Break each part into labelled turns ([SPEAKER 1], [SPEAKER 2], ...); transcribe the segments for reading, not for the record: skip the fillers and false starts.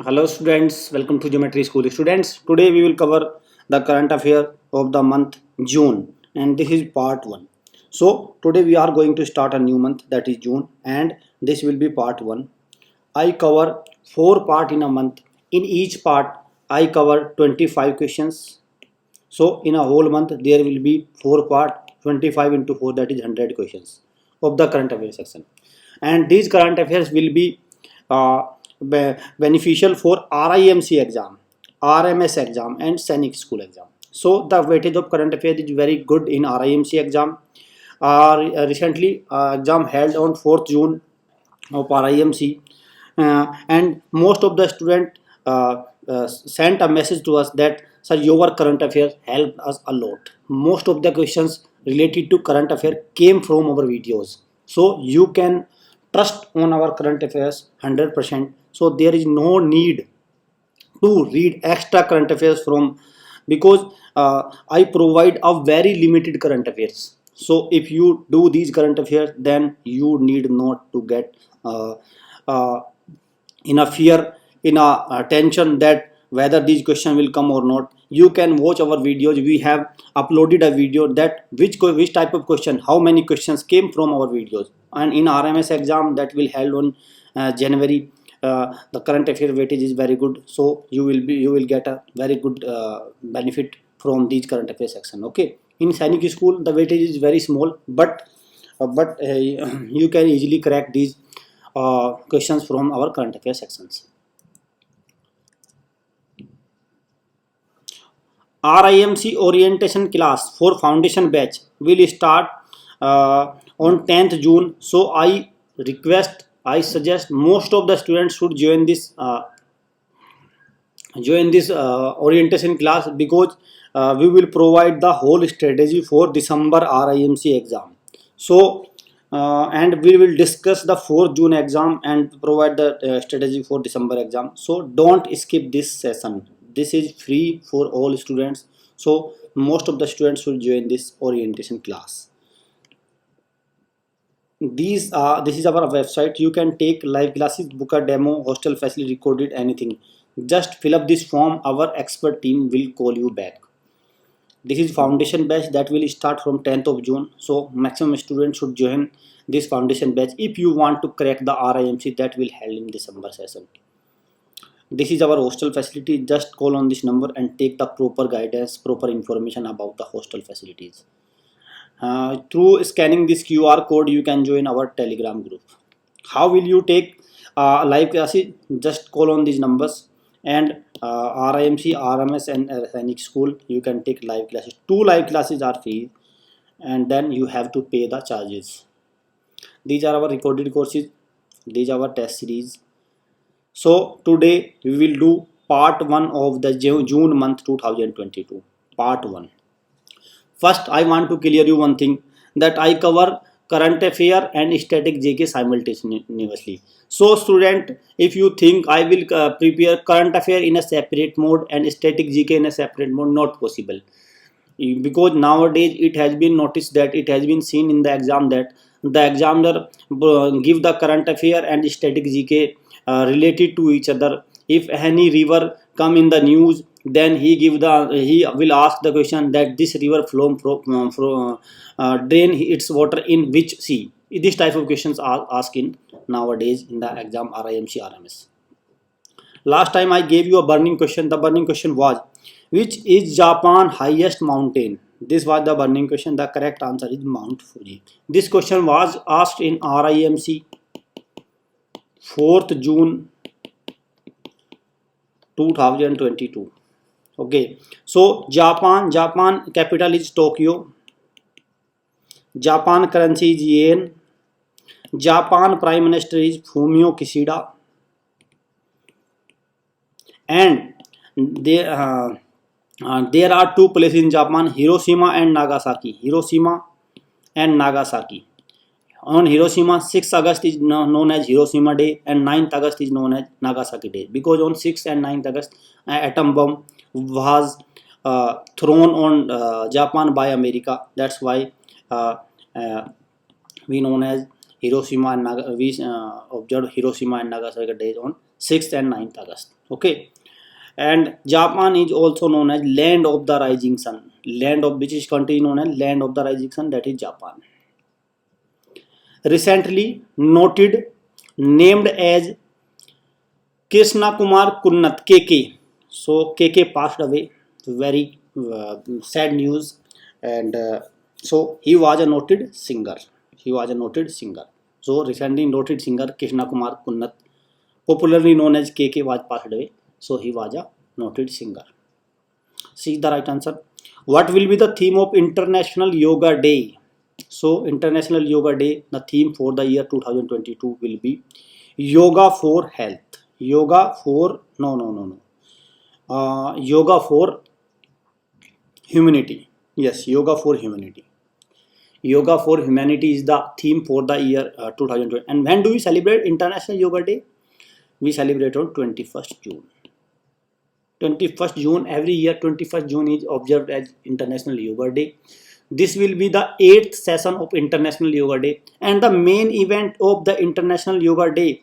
[SPEAKER 1] Hello students, welcome to Geometry School. Students, today we will cover the current affair of the month June and this is part 1. So today we are going to start a new month, that is June, and this will be part 1. I cover 4 part in a month. In each part I cover 25 questions. So in a whole month there will be 4 part, 25 into 4, that is 100 questions of the current affairs section. And these current affairs will be uh, beneficial for RIMC exam, RMS exam and Sainik school exam. So the weightage of current affairs is very good in RIMC exam. Recently exam held on 4th June of RIMC, and most of the student sent a message to us that sir, your current affairs helped us a lot. Most of the questions related to current affair came from our videos, so you can trust on our current affairs 100%. So there is no need to read extra current affairs from, because I provide a very limited current affairs. So if you do these current affairs, then you need not to get uh, in a fear, in a tension that whether these question will come or not. You can watch our videos. We have uploaded a video that which type of question, how many questions came from our videos. And in RMS exam that will held on January, the current affair weightage is very good, so you will get a very good benefit from these current affairs section. Okay, in Sainik school the weightage is very small, but you can easily crack these questions from our current affairs sections. RIMC orientation class for foundation batch will start on 10th June. So I suggest most of the students should join this orientation class, because we will provide the whole strategy for December RIMC exam. So and we will discuss the 4th June exam and provide the strategy for December exam. So don't skip this session. This is free for all students. So most of the students should join this orientation class. This is our website. You can take live classes, book a demo, hostel facility, recorded, anything. Just fill up this form. Our expert team will call you back. This is foundation batch that will start from 10th of June. So maximum students should join this foundation batch if you want to crack the RIMC that will held in December session. This is our hostel facility. Just call on this number and take the proper guidance, proper information about the hostel facilities. Through scanning this QR code, you can join our Telegram group. How will you take live classes? Just call on these numbers, and RIMC, RMS and Sainik school, you can take live classes. 2 live classes are free, and then you have to pay the charges. These are our recorded courses. These are our test series. So today we will do part 1 of the June month 2022. Part 1. First, I want to clear you one thing, that I cover current affair and static JK simultaneously. So student, if you think I will prepare current affair in a separate mode and static GK in a separate mode, not possible. Because nowadays it has been noticed, that it has been seen in the exam, that the examiner give the current affair and static GK related to each other. If any river come in the news, then he will ask the question that this river drain its water in which sea. This type of questions are asked in nowadays in the exam RIMC RMS. Last time I gave you a burning question. The burning question was, which is Japan highest mountain? This was the burning question. The correct answer is Mount Fuji. This question was asked in RIMC 4th June 2022. Okay, so Japan capital is Tokyo. Japan currency is yen. Japan prime minister is Fumio Kishida. And there are 2 places in Japan, Hiroshima and Nagasaki. Hiroshima and Nagasaki. On Hiroshima, 6th August is known as Hiroshima Day and 9th August is known as Nagasaki Day, because on 6th and 9th August atom bomb was thrown on Japan by America. That's why we known as Hiroshima and we observed Hiroshima and Nagasaki days on 6th and 9th August. Okay, and Japan is also known as land of the rising sun. Land of which is country known as land of the rising sun, that is Japan. Recently noted, named as Krishna Kumar Kunnat KK. So KK passed away. Very sad news, and so he was a noted singer. He was a noted singer. So recently noted singer Krishna Kumar Kunnat, popularly known as KK, was passed away. So he was a noted singer. See the right answer. What will be the theme of International Yoga Day? So International Yoga Day, the theme for the year 2022 will be Yoga for Health. Yoga for Yoga for Humanity. Yes, Yoga for Humanity. Yoga for Humanity is the theme for the year 2020. And when do we celebrate International Yoga Day? We celebrate on 21st June. 21st June, every year 21st June is observed as International Yoga Day. This will be the 8th session of International Yoga Day, and the main event of the International Yoga Day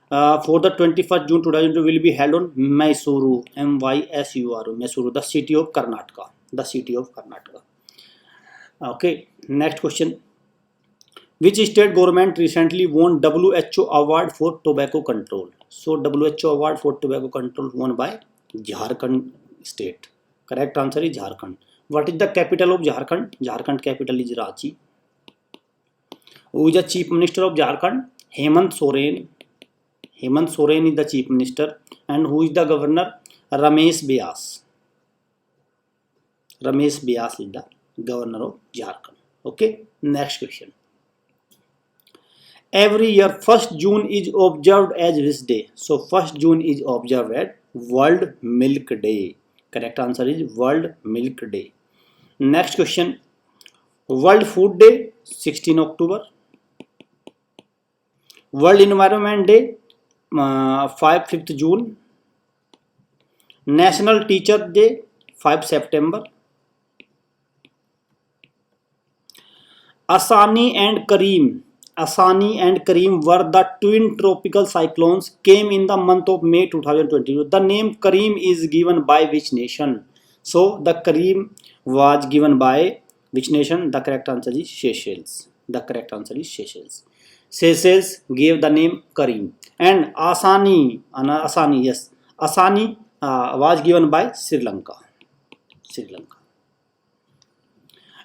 [SPEAKER 1] for the 21st June 2002 will be held on Mysuru, Mysuru, Mysuru, the city of Karnataka. The city of Karnataka. Okay, next question. Which state government recently won WHO award for tobacco control? So WHO award for tobacco control won by Jharkhand state. Correct answer is Jharkhand. What is the capital of Jharkhand? Jharkhand capital is Ranchi. Who is the chief minister of Jharkhand? Hemant Soren. Hemant Soren is the chief minister. And who is the governor? Ramesh Vyas. Ramesh Vyas is the governor of Jharkhand. Okay, next question. Every year 1st June is observed as which day? So 1st June is observed as World Milk Day. Correct answer is World Milk Day. Next question. World Food Day 16 October. World Environment Day 5th June. National Teacher Day 5 September. Asani and Kareem were the twin tropical cyclones came in the month of May 2022. The name Kareem is given by which nation? So the Kareem was given by which nation? The correct answer is Seychelles. The correct answer is Seychelles. Seychelles gave the name Kareem. And Asani was given by Sri Lanka. Sri Lanka.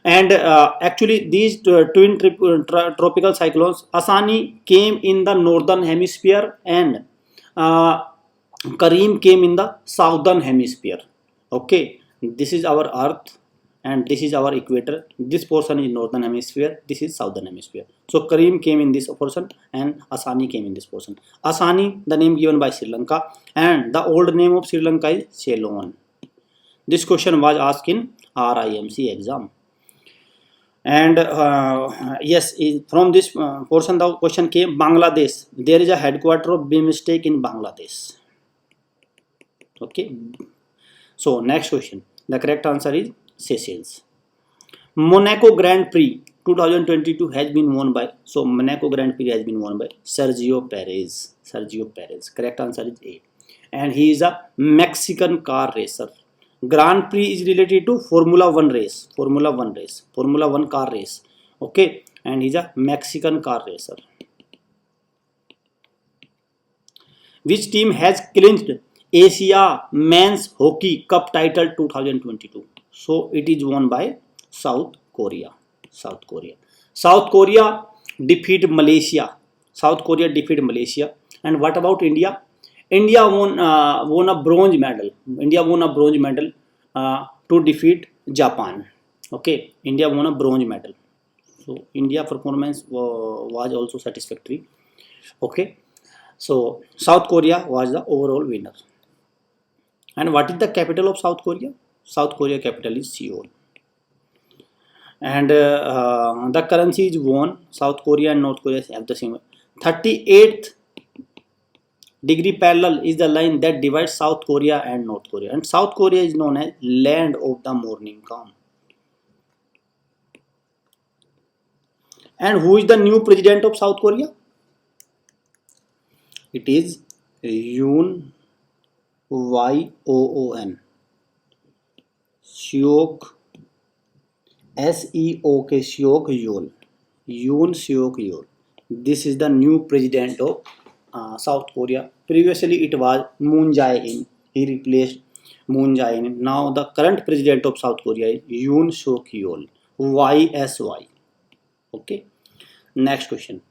[SPEAKER 1] And actually these twin tropical cyclones, Asani came in the northern hemisphere and Kareem came in the southern hemisphere. Okay, this is our earth and this is our equator. This portion is northern hemisphere, this is southern hemisphere. So Kareem came in this portion and Asani came in this portion. Asani, the name given by Sri Lanka, and the old name of Sri Lanka is Ceylon. This question was asked in RIMC exam. And yes, from this portion the question came Bangladesh. There is a headquarter of BIMSTEC in Bangladesh. Okay. So next question. The correct answer is Seychelles. Monaco Grand Prix 2022 has been won by. So Monaco Grand Prix has been won by Sergio Perez. Sergio Perez. Correct answer is A. And he is a Mexican car racer. Grand Prix is related to Formula 1 race. Formula 1 car race. Okay, and he's a Mexican car racer. Which team has clinched Asia Men's Hockey Cup title 2022? So it is won by South Korea. South Korea defeated Malaysia. And what about India? India won a bronze medal. To defeat Japan. Okay, India won a bronze medal. So India performance was also satisfactory. Okay, so South Korea was the overall winner. And what is the capital of South Korea? South Korea capital is Seoul. And the currency is won. South Korea and North Korea have the same. 38th degree parallel is the line that divides South Korea and North Korea. And South Korea is known as land of the morning calm. And who is the new president of South Korea? It is Yoon, YOON, Seok, SEOK, Seok Yeol, Yoon Seok Yeol. This is the new president of South Korea. Previously it was Moon Jae-in. He replaced Moon Jae-in. Now the current president of South Korea is Yoon Seok Yeol, YSY. Okay. Next question.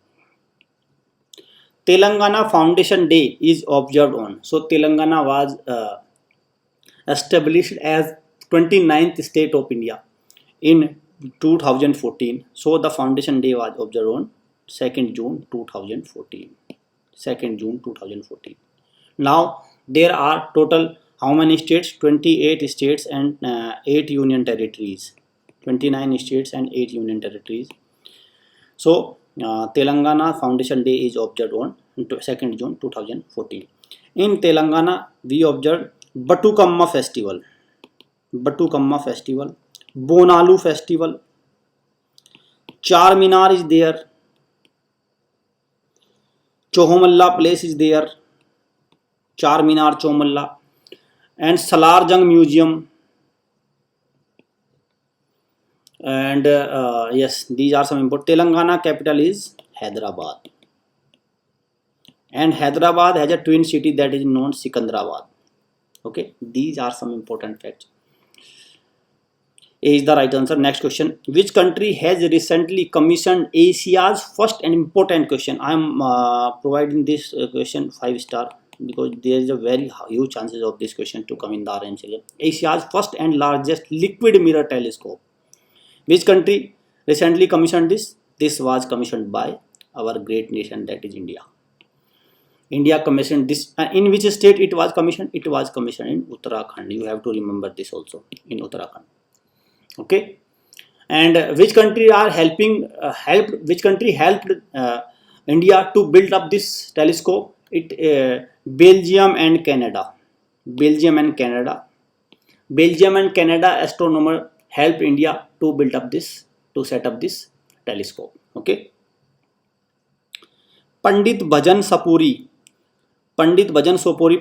[SPEAKER 1] Telangana Foundation Day is observed on. So Telangana was established as 29th state of India in 2014. So the Foundation Day was observed on 2nd June 2014. 2nd June 2014. Now there are total how many states? 28 states and 8 union territories. 29 states and 8 union territories. So Telangana Foundation Day is observed on 2nd June 2014. In Telangana we observed Batukamma festival, Bonalu festival, Charminar is there, Chohomalla place is there, Charminar, Chomalla, and Salarjung Museum. And yes, these are some important. Telangana capital is Hyderabad, and Hyderabad has a twin city that is known Sikandrabad. Okay, these are some important facts. A is the right answer. Next question. Which country has recently commissioned Asia's first and important question? I am providing this question 5-star because there is a very huge chances of this question to come in the RMC. Asia's first and largest liquid mirror telescope. Which country recently commissioned this? This was commissioned by our great nation, that is India. India commissioned this. In which state it was commissioned? It was commissioned in Uttarakhand. You have to remember this also, in Uttarakhand. Okay. And which country are which country helped India to build up this telescope? Belgium and Canada. Belgium and Canada astronomer helped India to build up this, to set up this telescope. Okay. Pandit Bhajan Sopuri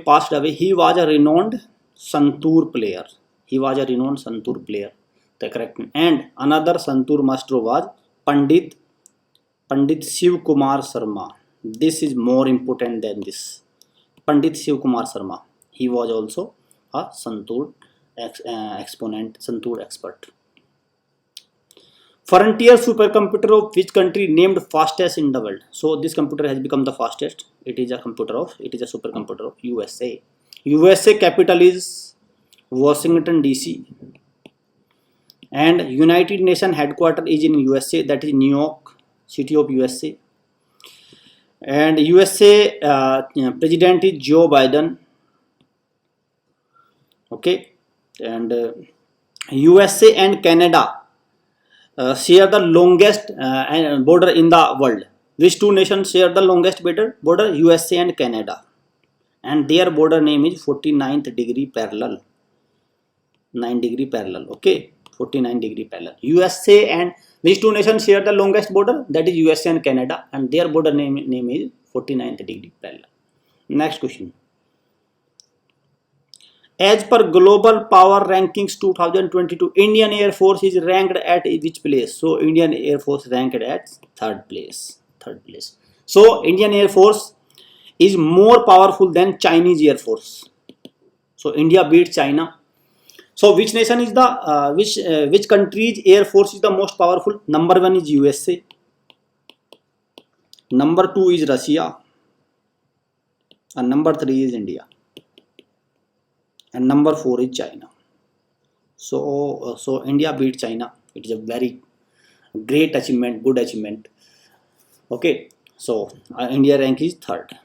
[SPEAKER 1] passed away. He was a renowned santoor player. The correct. And another santoor maestro was Pandit Shiv Kumar Sharma. This is more important than this. Pandit Shiv Kumar Sharma. He was also a santoor exponent, santoor expert. Frontier supercomputer of which country named fastest in the world? So this computer has become the fastest. It is a supercomputer of USA. USA capital is Washington DC. And United Nations headquarters is in USA, that is New York, city of USA. And USA president is Joe Biden. Okay. And USA and Canada share the longest border in the world. Which two nations share the longest border? USA and Canada. And their border name is 49th degree parallel. 9 degree parallel. Okay. 49 degree parallel. USA and which two nations share the longest border? That is USA and Canada. And their border name is 49th degree parallel. Next question. As per Global Power Rankings 2022, Indian Air Force is ranked at which place? So Indian Air Force ranked at third place. So Indian Air Force is more powerful than Chinese Air Force. So India beat China. So which nation is the which country's Air Force is the most powerful? Number 1 is USA. Number 2 is Russia. And number 3 is India. And number 4 is China. So India beat China. It is a very great achievement, good achievement. Okay, so India rank is third.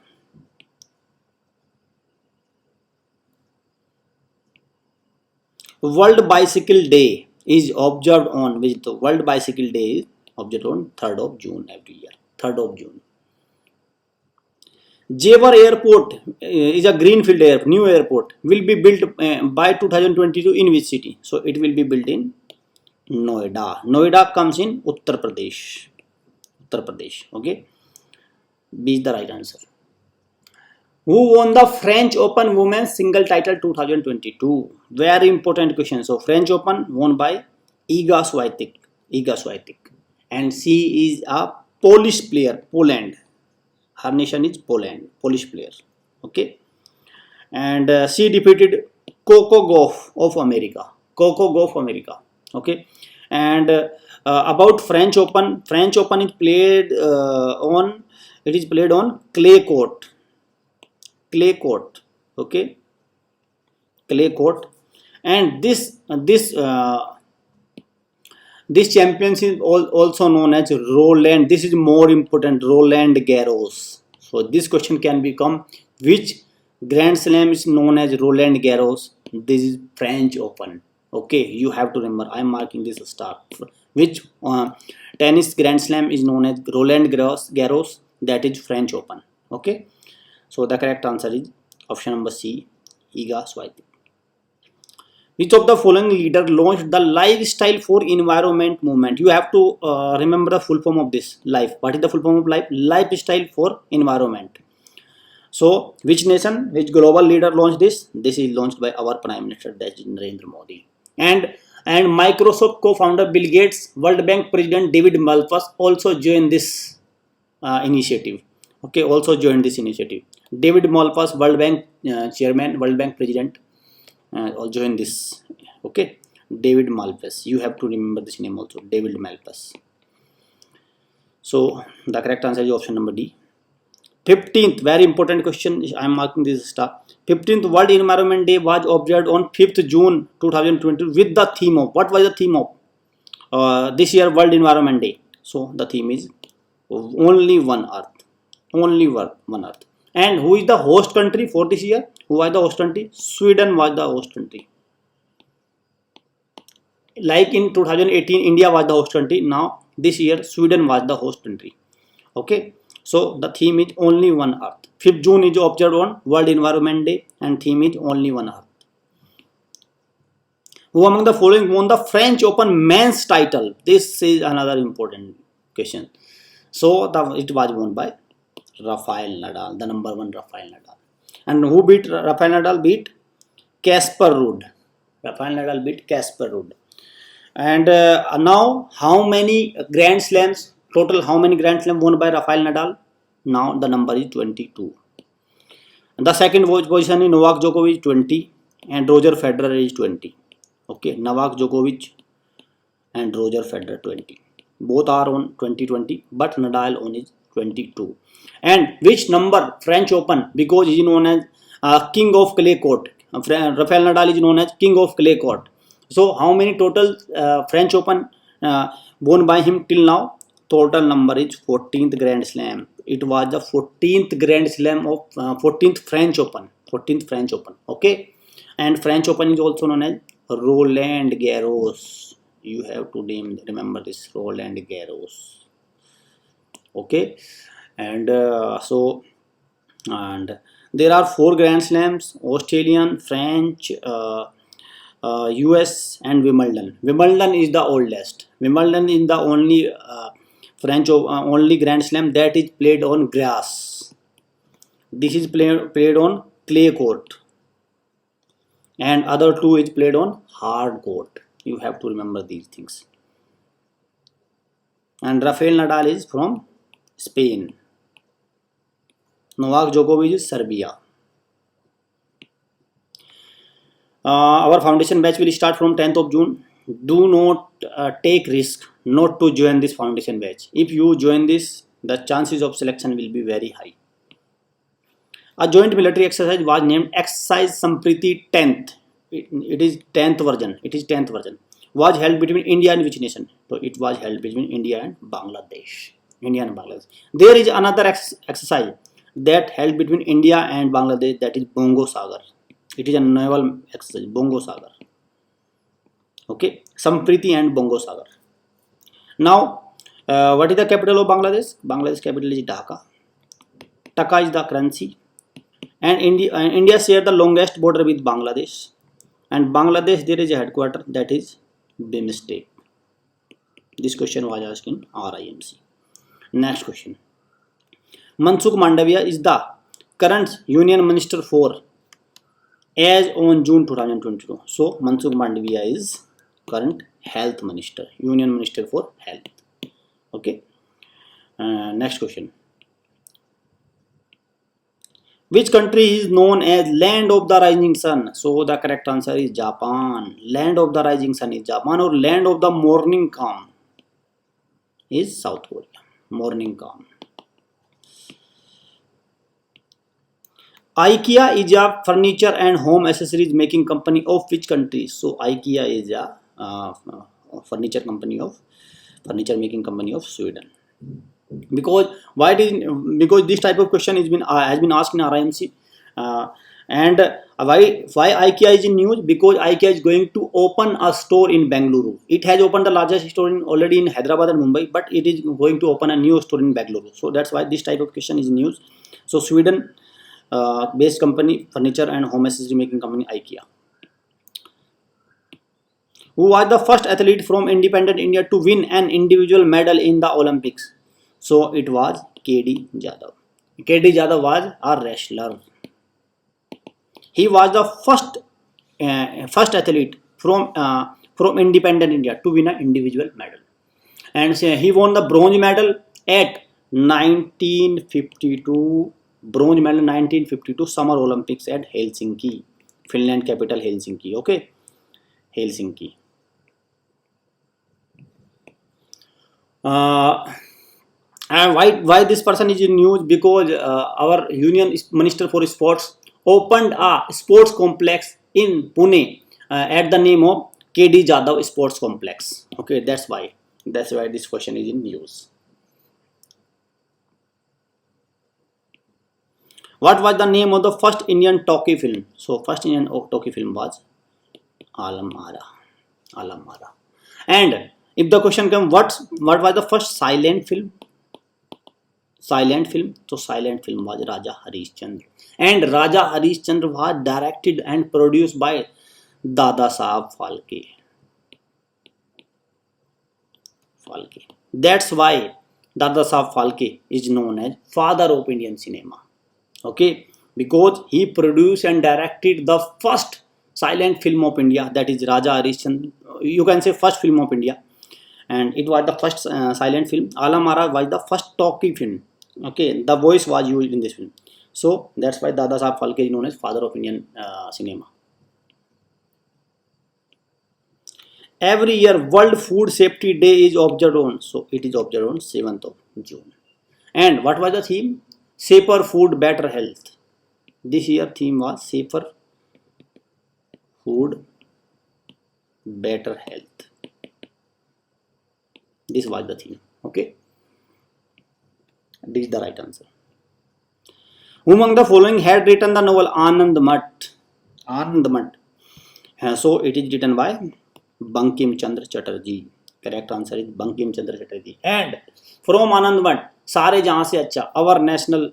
[SPEAKER 1] World Bicycle Day is observed on which? The World Bicycle Day is observed on 3rd of June every year. 3rd of June. Jewar Airport is a greenfield new airport, will be built by 2022 in which city? So it will be built in Noida. Noida comes in Uttar Pradesh. Okay, B is the right answer. Who won the French Open Women's Single Title 2022? Very important question. So French Open won by Iga Swiatek. Iga Swiatek, and she is a Polish player. Poland. Her nation is Poland. Polish player. Okay, and she defeated Coco Gauff of America. Coco Gauff America. Okay, and about French Open. French Open is played on. It is played on clay court. Clay court. Okay, clay court, and this championship is also known as Roland. This is more important, Roland Garros. So this question can become, which Grand Slam is known as Roland Garros? This is French Open. Okay, you have to remember. I am marking this star. Which tennis Grand Slam is known as Roland Garros? That is French Open. Okay, so the correct answer is option number C, Iga Swiatek. Which of the following leader launched the lifestyle for environment movement? You have to remember the full form of this. Life. What is the full form of life? Lifestyle for environment. So, which nation, which global leader launched this? This is launched by our Prime Minister, that is Narendra Modi. And Microsoft co-founder Bill Gates, World Bank President David Malpass also joined this initiative. Okay, also joined this initiative. David Malpass, World Bank Chairman, World Bank President, I'll join this. Okay, David Malpass. You have to remember this name also, David Malpass. So the correct answer is option number D. 15th, very important question. I am marking this star. 15th World Environment Day was observed on 5th June 2020 with the theme of, what was the theme of this year World Environment Day? So the theme is only one Earth. Only one Earth. And who is the host country for this year? Who was the host country? Sweden was the host country. Like in 2018, India was the host country. Now, this year, Sweden was the host country. Okay. So, the theme is only one Earth. 5th June is observed on World Environment Day, and theme is only one Earth. Who among the following won the French Open men's title? This is another important question. So, it was won by Rafael Nadal, the number one Rafael Nadal. And who beat Rafael Nadal? Beat Casper Ruud. Rafael Nadal beat Casper Ruud. And now, how many Grand Slams, total how many Grand Slams won by Rafael Nadal? Now the number is 22. And the second position is Novak Djokovic 20 and Roger Federer is 20. Okay, Novak Djokovic and Roger Federer 20. Both are on 2020, but Nadal on is 22. And which number French Open, because he is known as King of Clay Court. Rafael Nadal is known as King of Clay Court. So how many total French Open won by him till now? Total number is 14th Grand Slam. It was the 14th Grand Slam of 14th French Open. 14th French Open. Okay, and French Open is also known as Roland Garros. You have to remember this, Roland Garros. Okay, and and there are 4 Grand Slams: Australian, French, US, and Wimbledon. Wimbledon is the oldest. Wimbledon is the only French only Grand Slam that is played on grass. This is played on clay court, and other 2 is played on hard court. You have to remember these things. And Rafael Nadal is from Spain. Novak Djokovic is Serbia. Our foundation batch will start from 10th of June. Do not take risk not to join this foundation batch. If you join this, the chances of selection will be very high. A joint military exercise was named Exercise Sampriti 10th. It is 10th version. It is 10th version. Was held between India and which nation? So it was held between India and Bangladesh. India and Bangladesh. There is another exercise that held between India and Bangladesh, that is Bongo Sagar. It is a naval exercise, Bongo Sagar. Okay, Sampriti and Bongo Sagar. Now, what is the capital of Bangladesh? Bangladesh capital is Dhaka. Taka is the currency. And India shares the longest border with Bangladesh. And Bangladesh, there is a headquarter, that is BIMSTEC. This question was asked in RIMC. Next question. Mansukh Mandavia is the current Union Minister for as on June 2022. So Mansukh Mandavia is current Health Minister, Union Minister for Health. Okay. Next question. Which country is known as land of the rising sun? So the correct answer is Japan. Land of the rising sun is Japan, or land of the morning calm is South Korea. Morning calm. IKEA is a furniture and home accessories making company of which country? So IKEA is a furniture making company of Sweden. Because this type of question has been asked in RIMC, and why IKEA is in news? Because IKEA is going to open a store in Bengaluru. It has opened the largest store already in Hyderabad and Mumbai, but it is going to open a new store in Bengaluru. So that's why this type of question is in news. So Sweden based company, furniture and home accessory making company IKEA. Who was the first athlete from independent India to win an individual medal in the Olympics? So it was KD Jadhav. KD Jadhav was a wrestler. He was the first athlete from independent India to win an individual medal, and he won the bronze medal at 1952. Bronze medal 1952 Summer Olympics at Helsinki, Finland capital Helsinki. Okay, Helsinki. And why this person is in news? Because our Union Minister for Sports opened a sports complex in Pune at the name of KD Jadhav Sports Complex. Okay, that's why this question is in news. What was the name of the first Indian talkie film? So first Indian talkie film was Alam Ara. And if the question comes, what was the first silent film? So silent film was Raja Harishchandra, and Raja Harishchandra was directed and produced by Dada Sahab Phalke. That's why Dada Sahab Phalke is known as father of Indian cinema. Okay, because he produced and directed the first silent film of India, that is Raja Harishchandra. You can say first film of India, and it was the first silent film. Alam Ara was the first talkie film. Okay, the voice was used in this film. So that's why Dada Sahab Phalke is known as father of Indian cinema. Every year World Food Safety Day is observed on. So it is observed on 7th of June. And what was the theme? Safer food, better health. This year theme was safer food, better health. This was the theme. Okay, this is the right answer. Who among the following had written the novel Anand Mat? So it is written by Bankim Chandra Chatterjee. Correct answer is Bankim Chandra Chatterjee. And from Anand Mat, सारे जहाँ से अच्छा, our national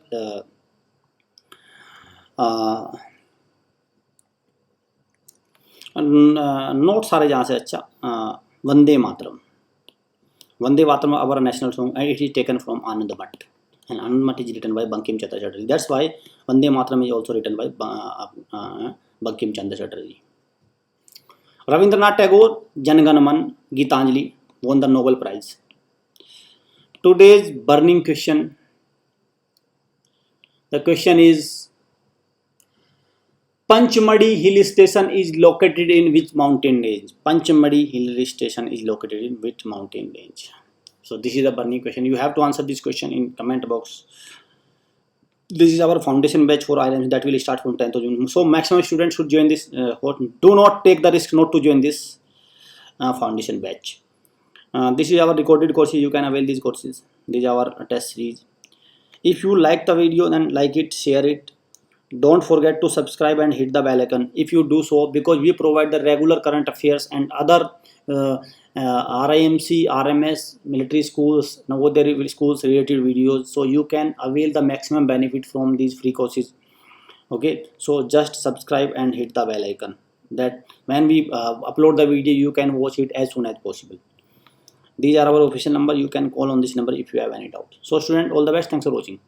[SPEAKER 1] not सारे जहाँ से अच्छा, Vande Mataram. Our national song, and it is taken from Anand Mat. And Anand Mat is written by Bankim Chandra Chatterjee. That's why Vande Mataram is also written by Bankim Chandra Chatterjee. Rabindranath Tagore, Jan Gan Man, Gitanjali won the Nobel Prize. Today's burning question. The question is, Panchmadi Hill Station is located in which mountain range? Panchmadi Hill Station is located in which mountain range? So this is a burning question. You have to answer this question in comment box. This is our foundation batch for IIMs that will start from 10th of June. So maximum students should join this. Do not take the risk not to join this foundation batch. This is our recorded courses. You can avail these courses. These are our test series. If you like the video, then like it, share it. Don't forget to subscribe and hit the bell icon. If you do so, because we provide the regular current affairs and other RIMC, RMS, military schools, Navodaya schools related videos, so you can avail the maximum benefit from these free courses. Okay, so just subscribe and hit the bell icon. That when we upload the video, you can watch it as soon as possible. These are our official number. You can call on this number if you have any doubt. So student, all the best. Thanks for watching.